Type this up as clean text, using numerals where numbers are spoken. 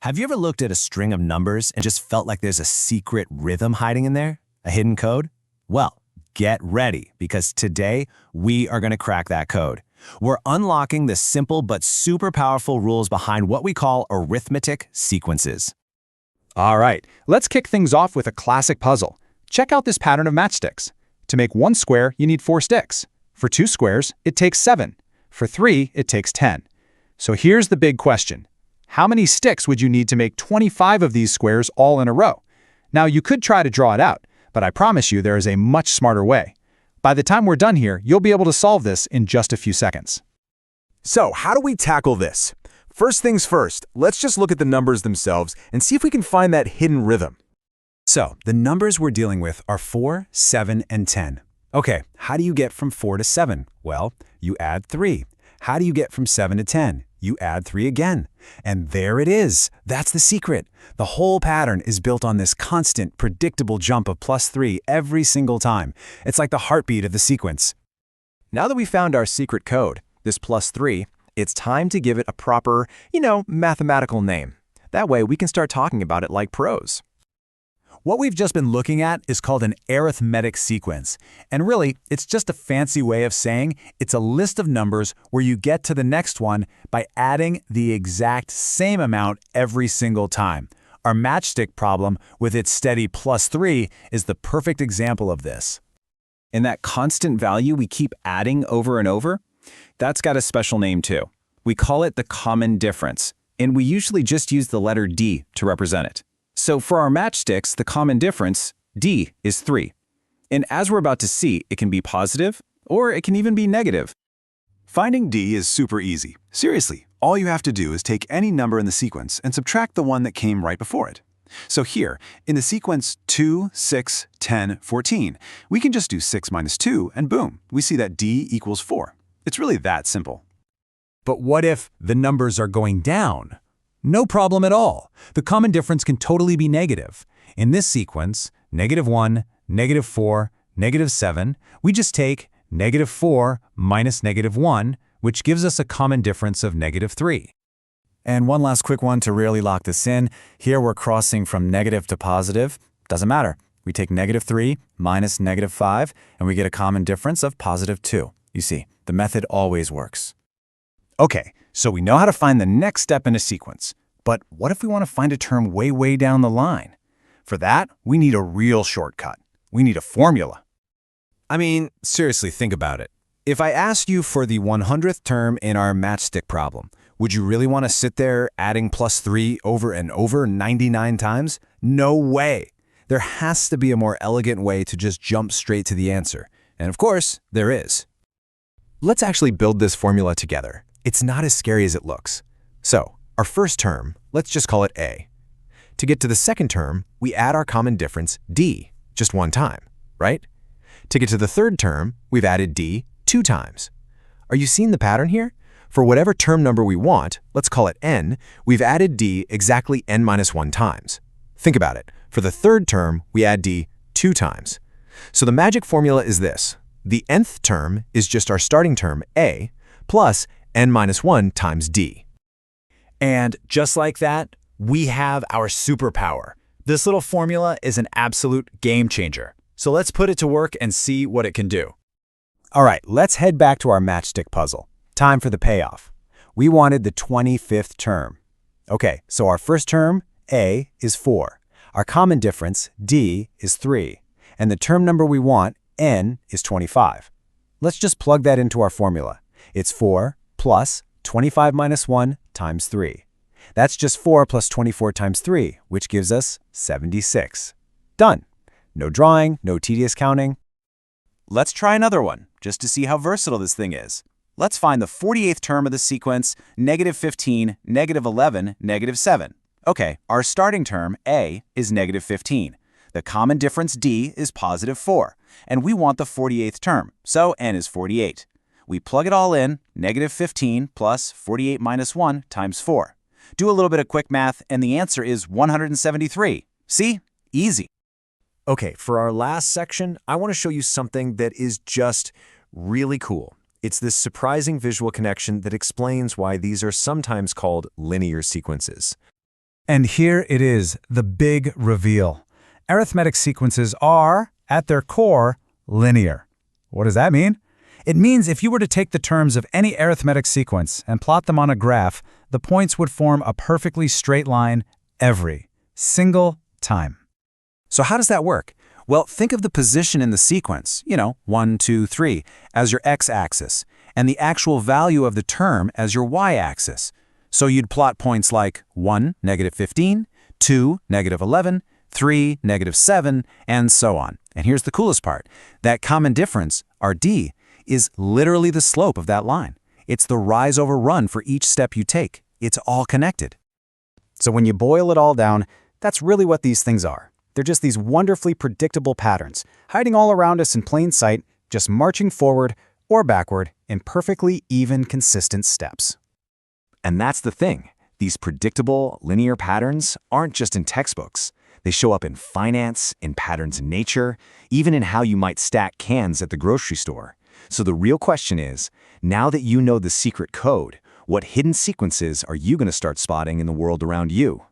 Have you ever looked at a string of numbers and just felt like there's a secret rhythm hiding in there? A hidden code? Well, get ready, because today we are going to crack that code. We're unlocking the simple but super powerful rules behind what we call arithmetic sequences. All right, let's kick things off with a classic puzzle. Check out this pattern of matchsticks. To make one square, you need 4 sticks. For 2 squares, it takes 7. For 3, it takes 10. So here's the big question. How many sticks would you need to make 25 of these squares all in a row? Now, you could try to draw it out, but I promise you there is a much smarter way. By the time we're done here, you'll be able to solve this in just a few seconds. So, how do we tackle this? First things first, let's just look at the numbers themselves and see if we can find that hidden rhythm. So, the numbers we're dealing with are 4, 7, and 10. Okay, how do you get from 4 to 7? Well, you add 3. How do you get from 7 to 10? You add 3 again. And there it is. That's the secret. The whole pattern is built on this constant, predictable jump of +3 every single time. It's like the heartbeat of the sequence. Now that we found our secret code, this +3, it's time to give it a proper, mathematical name. That way we can start talking about it like pros. What we've just been looking at is called an arithmetic sequence. And really, it's just a fancy way of saying it's a list of numbers where you get to the next one by adding the exact same amount every single time. Our matchstick problem with its steady +3 is the perfect example of this. And that constant value we keep adding over and over, that's got a special name too. We call it the common difference, and we usually just use the letter D to represent it. So for our matchsticks, the common difference, D, is 3. And as we're about to see, it can be positive, or it can even be negative. Finding D is super easy. Seriously, all you have to do is take any number in the sequence and subtract the one that came right before it. So here, in the sequence 2, 6, 10, 14, we can just do 6 minus 2, and boom, we see that D equals 4. It's really that simple. But what if the numbers are going down? No problem at all. The common difference can totally be negative. In this sequence, -1, -4, -7, we just take -4 minus -1, which gives us a common difference of -3. And one last quick one to really lock this in. Here we're crossing from negative to positive. Doesn't matter. We take -3 minus -5, and we get a common difference of +2. You see, the method always works. Okay, so we know how to find the next step in a sequence. But what if we want to find a term way down the line? For that, we need a real shortcut. We need a formula. I mean, seriously, think about it. If I asked you for the 100th term in our matchstick problem, would you really want to sit there adding +3 over and over 99 times? No way. There has to be a more elegant way to just jump straight to the answer. And of course, there is. Let's actually build this formula together. It's not as scary as it looks. So, our first term, let's just call it A. To get to the second term, we add our common difference, D, just one time, right? To get to the third term, we've added D 2 times. Are you seeing the pattern here? For whatever term number we want, let's call it N, we've added D exactly N-1 times. Think about it. For the third term, we add D 2 times. So the magic formula is this. The nth term is just our starting term, A, plus N-1 times D. And just like that, we have our superpower. This little formula is an absolute game changer. So let's put it to work and see what it can do. All right, let's head back to our matchstick puzzle. Time for the payoff. We wanted the 25th term. Okay, so our first term, A, is 4. Our common difference, D, is 3. And the term number we want, N, is 25. Let's just plug that into our formula. It's 4 plus 25 minus 1 times 3. That's just 4 plus 24 times 3, which gives us 76. Done. No drawing, no tedious counting. Let's try another one, just to see how versatile this thing is. Let's find the 48th term of the sequence, -15, -11, -7. Okay, our starting term, A, is -15. The common difference, D, is +4. And we want the 48th term, so N is 48. We plug it all in, -15 plus 48 minus 1 times 4. Do a little bit of quick math, and the answer is 173. See? Easy. Okay, for our last section, I want to show you something that is just really cool. It's this surprising visual connection that explains why these are sometimes called linear sequences. And here it is, the big reveal. Arithmetic sequences are, at their core, linear. What does that mean? It means if you were to take the terms of any arithmetic sequence and plot them on a graph, the points would form a perfectly straight line every single time. So how does that work? Well, think of the position in the sequence, 1, 2, 3, as your x-axis, and the actual value of the term as your y-axis. So you'd plot points like 1, -15, 2, -11, 3, -7, and so on. And here's the coolest part. That common difference, our d, is literally the slope of that line. It's the rise over run for each step you take. It's all connected. So when you boil it all down, that's really what these things are. They're just these wonderfully predictable patterns, hiding all around us in plain sight, just marching forward or backward in perfectly even, consistent steps. And that's the thing. These predictable, linear patterns aren't just in textbooks. They show up in finance, in patterns in nature, even in how you might stack cans at the grocery store. So the real question is, now that you know the secret code, what hidden sequences are you going to start spotting in the world around you?